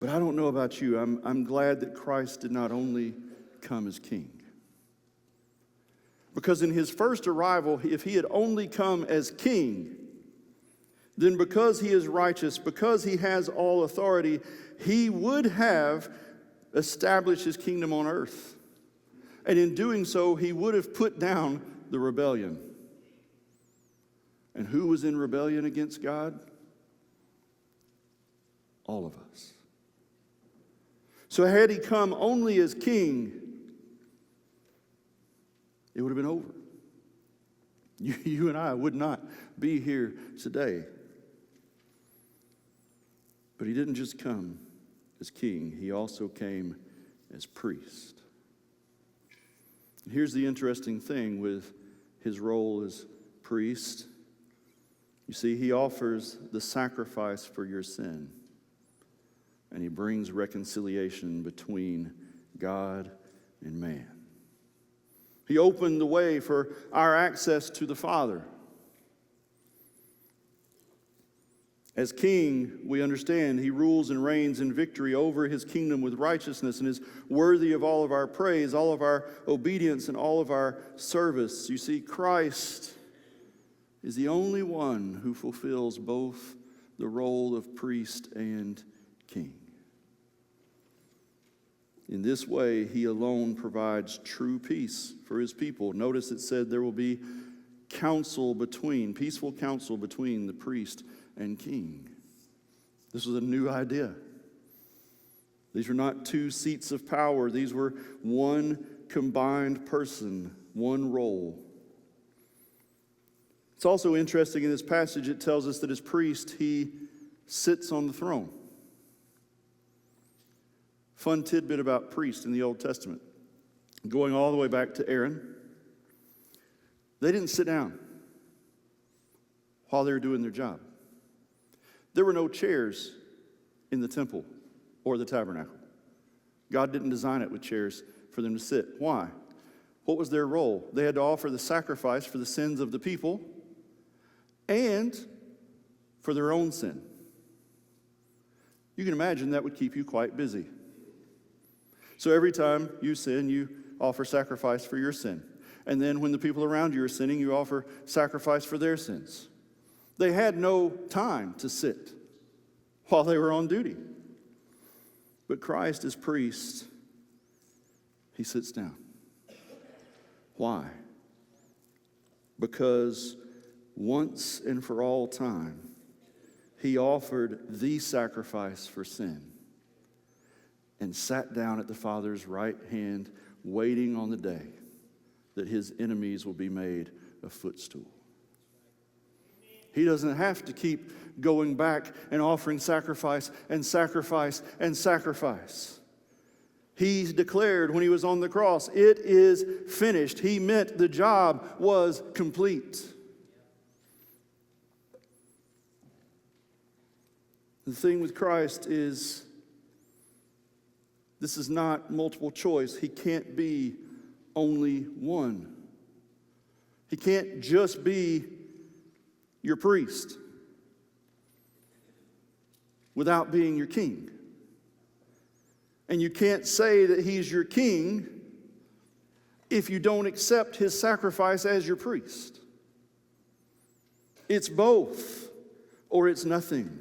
But I don't know about you. I'm glad that Christ did not only come as king. Because in his first arrival, if he had only come as king, then because he is righteous, because he has all authority, he would have established his kingdom on earth. And in doing so, he would have put down the rebellion. And who was in rebellion against God? All of us. So had he come only as king, it would have been over. You and I would not be here today. But he didn't just come as king, he also came as priest. Here's the interesting thing with his role as priest. You see, he offers the sacrifice for your sin. And he brings reconciliation between God and man. He opened the way for our access to the Father. As king, we understand he rules and reigns in victory over his kingdom with righteousness and is worthy of all of our praise, all of our obedience, and all of our service. You see, Christ is the only one who fulfills both the role of priest and king. In this way, he alone provides true peace for his people. Notice it said there will be peaceful counsel between the priest and king. This was a new idea. These were not two seats of power. These were one combined person, one role. It's also interesting in this passage, it tells us that as priest, he sits on the throne. Fun tidbit about priests in the Old Testament. Going all the way back to Aaron, they didn't sit down while they were doing their job. There were no chairs in the temple or the tabernacle. God didn't design it with chairs for them to sit. Why? What was their role? They had to offer the sacrifice for the sins of the people and for their own sin. You can imagine that would keep you quite busy. So every time you sin, you offer sacrifice for your sin. And then when the people around you are sinning, you offer sacrifice for their sins. They had no time to sit while they were on duty. But Christ, as priest, he sits down. Why? Because once and for all time, he offered the sacrifice for sin and sat down at the Father's right hand, waiting on the day that his enemies will be made a footstool. He doesn't have to keep going back and offering sacrifice and sacrifice and sacrifice. He declared when he was on the cross, it is finished. He meant the job was complete. The thing with Christ is, this is not multiple choice. He can't be only one. He can't just be your priest without being your king. And you can't say that he's your king if you don't accept his sacrifice as your priest. It's both, or it's nothing.